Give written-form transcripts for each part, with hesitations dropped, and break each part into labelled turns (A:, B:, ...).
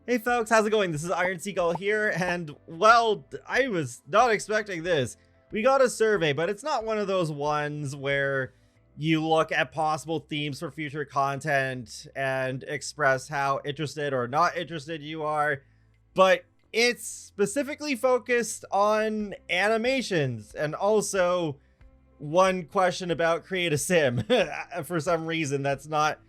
A: Hey folks, how's it going? This is Iron Seagull here, and well, I was not expecting this. We got a survey, but it's not one of those ones where you look at possible themes for future content and express how interested or not interested you are, but it's specifically focused on animations and also one question about create a sim. For some reason, that's not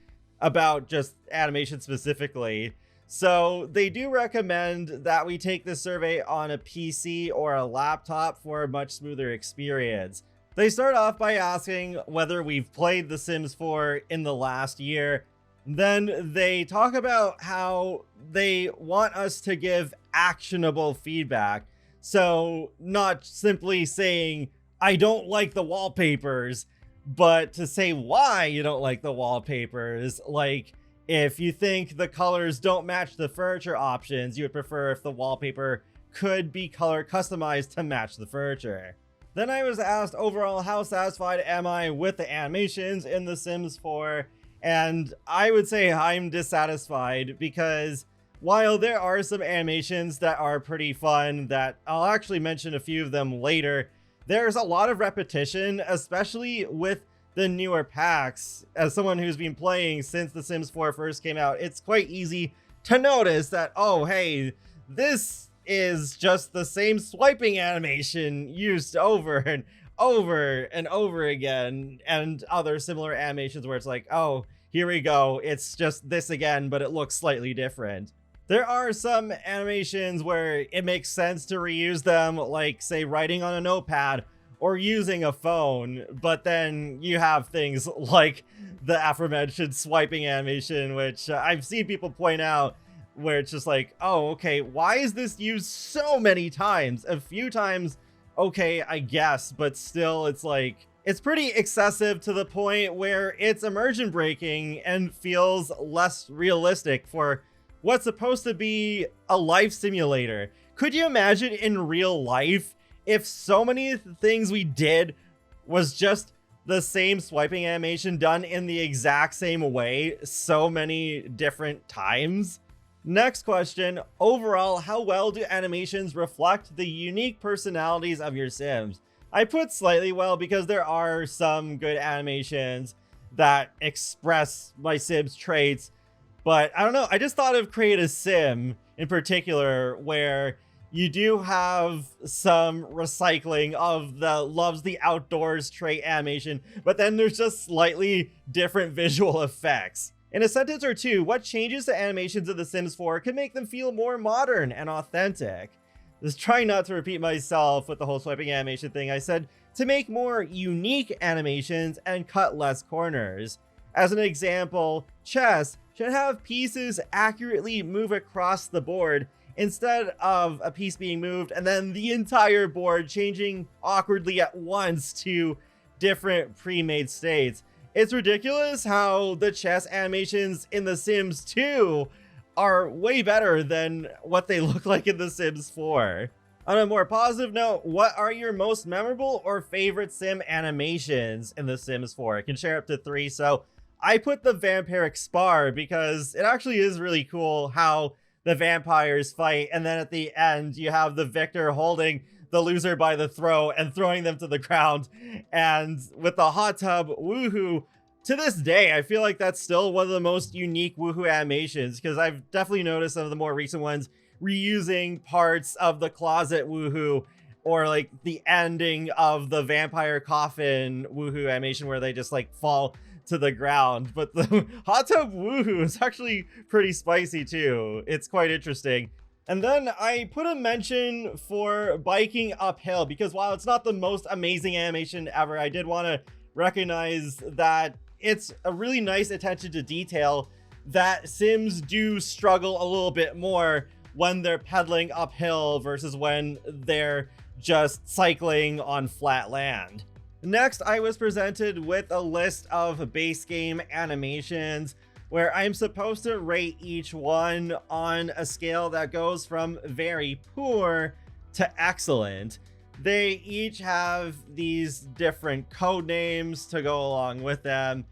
A: about just animation specifically. So they do recommend that we take this survey on a PC or a laptop for a much smoother experience. They start off by asking whether we've played The Sims 4 in the last year. Then they talk about how they want us to give actionable feedback. So not simply saying, I don't like the wallpapers, but to say why you don't like the wallpapers. Like, if you think the colors don't match the furniture options, you would prefer if the wallpaper could be color customized to match the furniture. Then I was asked overall, how satisfied am I with the animations in The Sims 4? And I would say I'm dissatisfied because while there are some animations that are pretty fun, that I'll actually mention a few of them later, there's a lot of repetition, especially with the newer packs. As someone who's been playing since The Sims 4 first came out, it's quite easy to notice that, oh, hey, this is just the same swiping animation used over and over and over again, and other similar animations where it's like, oh, here we go, it's just this again, but it looks slightly different. There are some animations where it makes sense to reuse them, like, say, writing on a notepad or using a phone, but then you have things like the aforementioned swiping animation, which I've seen people point out, where it's just like, oh, okay, why is this used so many times? A few times, okay, I guess, but still, it's like, it's pretty excessive to the point where it's immersion breaking and feels less realistic for what's supposed to be a life simulator. Could you imagine in real life if so many things we did was just the same swiping animation done in the exact same way so many different times? Next question, overall, how well do animations reflect the unique personalities of your Sims? I put slightly well because there are some good animations that express my Sims traits, but I don't know, I just thought of Create a Sim in particular, where you do have some recycling of the loves the outdoors trait animation, but then there's just slightly different visual effects. In a sentence or two, what changes to animations of The Sims 4 can make them feel more modern and authentic? Just trying not to repeat myself with the whole swiping animation thing, I said to make more unique animations and cut less corners. As an example, chess should have pieces accurately move across the board instead of a piece being moved and then the entire board changing awkwardly at once to different pre-made states. It's ridiculous how the chess animations in The Sims 2 are way better than what they look like in The Sims 4. On a more positive note, what are your most memorable or favorite sim animations in The Sims 4? I can share up to 3, so I put the vampiric spar because it actually is really cool how the vampires fight, and then at the end you have the victor holding the loser by the throat and throwing them to the ground. And with the hot tub woohoo, to this day I feel like that's still one of the most unique woohoo animations, because I've definitely noticed some of the more recent ones reusing parts of the closet woohoo, or like the ending of the vampire coffin woohoo animation where they just like fall to the ground. But the hot tub woohoo is actually pretty spicy too. It's quite interesting. And then I put a mention for biking uphill, because while it's not the most amazing animation ever, I did want to recognize that it's a really nice attention to detail that Sims do struggle a little bit more when they're pedaling uphill versus when they're just cycling on flat land. Next, I was presented with a list of base game animations where I'm supposed to rate each one on a scale that goes from very poor to excellent. They each have these different code names to go along with them,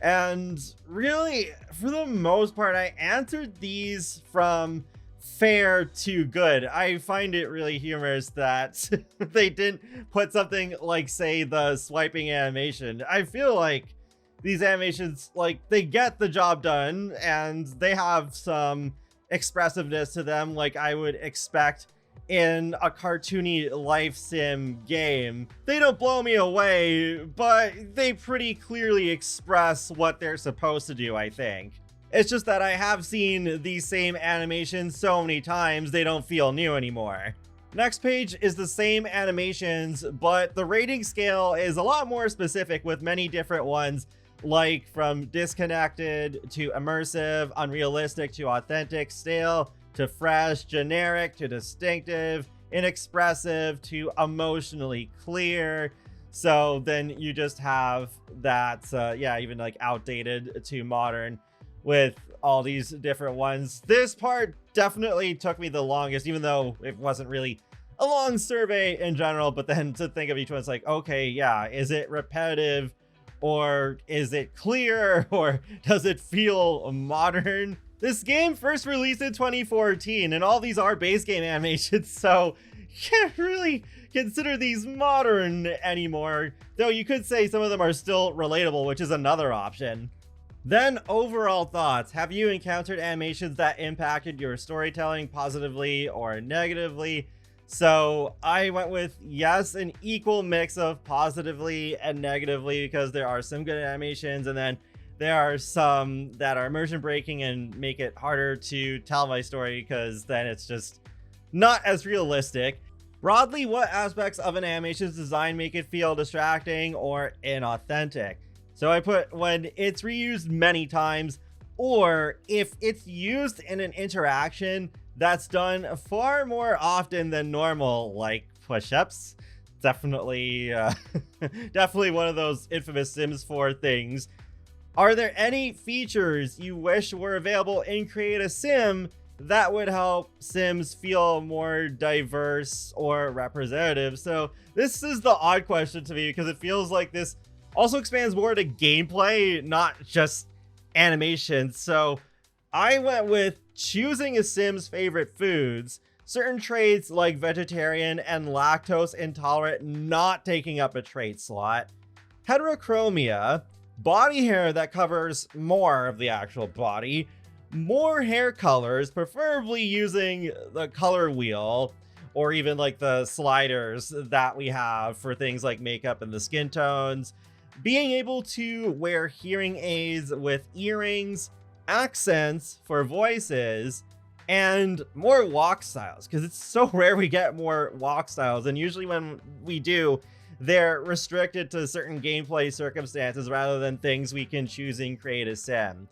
A: And really, for the most part, I answered these from fair to good. I find it really humorous that they didn't put something like, say, the swiping animation. I feel like these animations, like, they get the job done and they have some expressiveness to them like I would expect in a cartoony life sim game. They don't blow me away, but they pretty clearly express what they're supposed to do, I think. It's just that I have seen these same animations so many times, they don't feel new anymore. Next page is the same animations, but the rating scale is a lot more specific with many different ones, like from disconnected to immersive, unrealistic to authentic, stale to fresh, generic to distinctive, inexpressive to emotionally clear. So then you just have that, yeah, even like outdated to modern with all these different ones. This part definitely took me the longest, even though it wasn't really a long survey in general, but then to think of each one, it's like, okay, yeah, is it repetitive or is it clear or does it feel modern? This game first released in 2014 and all these are base game animations, so you can't really consider these modern anymore, though you could say some of them are still relatable, which is another option. Then overall thoughts. Have you encountered animations that impacted your storytelling positively or negatively? So I went with yes, an equal mix of positively and negatively, because there are some good animations and then there are some that are immersion breaking and make it harder to tell my story because then it's just not as realistic. Broadly, what aspects of an animation's design make it feel distracting or inauthentic? So I put when it's reused many times, or if it's used in an interaction that's done far more often than normal, like push-ups. Definitely, definitely one of those infamous Sims 4 things. Are there any features you wish were available in Create a Sim that would help Sims feel more diverse or representative? So this is the odd question to me because it feels like this also expands more to gameplay, not just animation. So I went with choosing a Sim's favorite foods, certain traits like vegetarian and lactose intolerant not taking up a trait slot, heterochromia, body hair that covers more of the actual body, more hair colors, preferably using the color wheel or even like the sliders that we have for things like makeup and the skin tones, being able to wear hearing aids with earrings, accents for voices, and more walk styles, because it's so rare we get more walk styles, and usually when we do, they're restricted to certain gameplay circumstances rather than things we can choose in Create a Sim.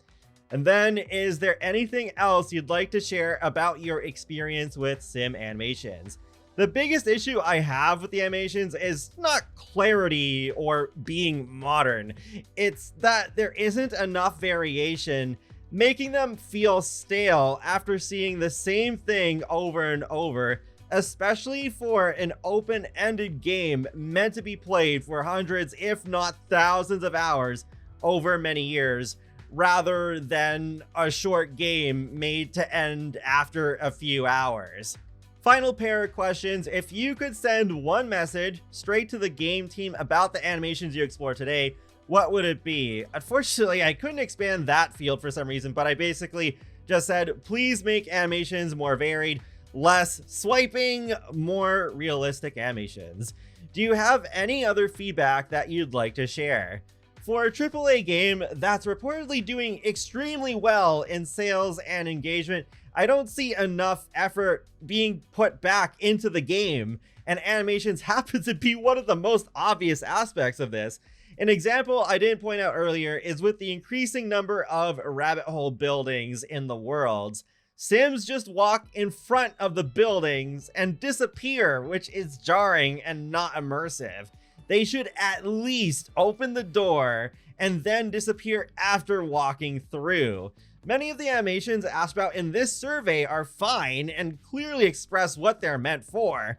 A: And then, is there anything else you'd like to share about your experience with sim animations? The biggest issue I have with the animations is not clarity or being modern. It's that there isn't enough variation, making them feel stale after seeing the same thing over and over, especially for an open-ended game meant to be played for hundreds, if not thousands of hours over many years, rather than a short game made to end after a few hours. Final pair of questions. If you could send one message straight to the game team about the animations you explore today, what would it be? Unfortunately, I couldn't expand that field for some reason, but I basically just said, please make animations more varied, less swiping, more realistic animations. Do you have any other feedback that you'd like to share? For a AAA game that's reportedly doing extremely well in sales and engagement, I don't see enough effort being put back into the game, and animations happen to be one of the most obvious aspects of this. An example I didn't point out earlier is with the increasing number of rabbit hole buildings in the worlds. Sims just walk in front of the buildings and disappear, which is jarring and not immersive. They should at least open the door and then disappear after walking through. Many of the animations asked about in this survey are fine and clearly express what they're meant for.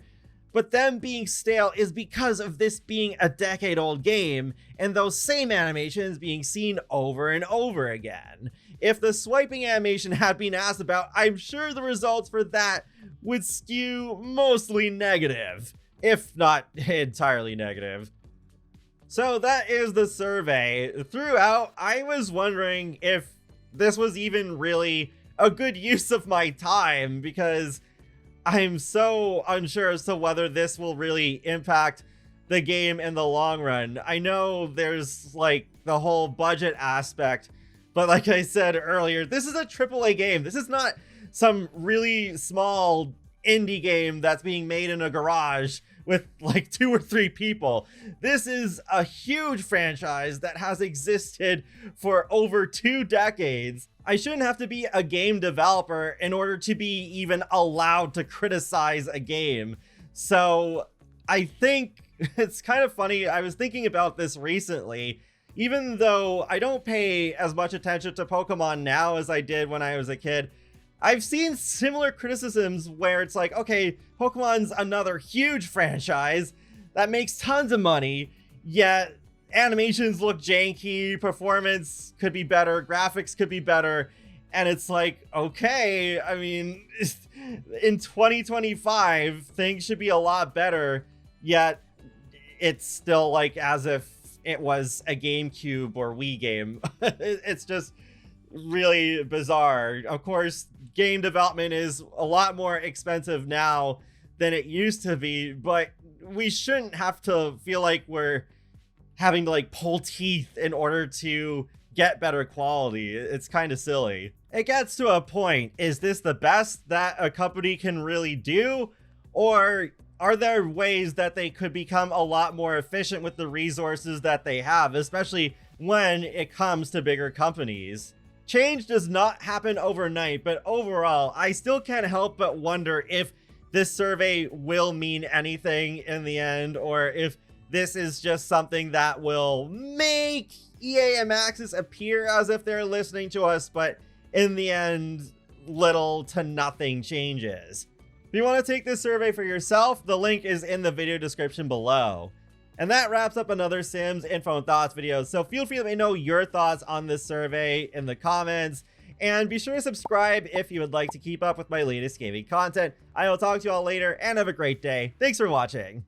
A: But them being stale is because of this being a decade-old game, and those same animations being seen over and over again. If the swiping animation had been asked about, I'm sure the results for that would skew mostly negative, if not entirely negative. So that is the survey. Throughout, I was wondering if this was even really a good use of my time, because I'm so unsure as to whether this will really impact the game in the long run. I know there's like the whole budget aspect, but like I said earlier, this is a AAA game. This is not some really small indie game that's being made in a garage with like 2 or 3 people. This is a huge franchise that has existed for over 2 decades. I shouldn't have to be a game developer in order to be even allowed to criticize a game. So I think it's kind of funny. I was thinking about this recently. Even though I don't pay as much attention to Pokemon now as I did when I was a kid, I've seen similar criticisms where it's like, okay, Pokemon's another huge franchise that makes tons of money, yet animations look janky, performance could be better, graphics could be better, and it's like, okay, I mean, in 2025, things should be a lot better, yet it's still like as if it was a GameCube or Wii game. It's just really bizarre. Of course, game development is a lot more expensive now than it used to be, but we shouldn't have to feel like we're having to like pull teeth in order to get better quality. It's kind of silly. It gets to a point. Is this the best that a company can really do? Or are there ways that they could become a lot more efficient with the resources that they have, especially when it comes to bigger companies? Change does not happen overnight, but overall, I still can't help but wonder if this survey will mean anything in the end, or if this is just something that will make EA and Maxis appear as if they're listening to us, but in the end, little to nothing changes. If you want to take this survey for yourself, the link is in the video description below. And that wraps up another Sims Info and Thoughts video, so feel free to let me know your thoughts on this survey in the comments, and be sure to subscribe if you would like to keep up with my latest gaming content. I will talk to you all later, and have a great day. Thanks for watching.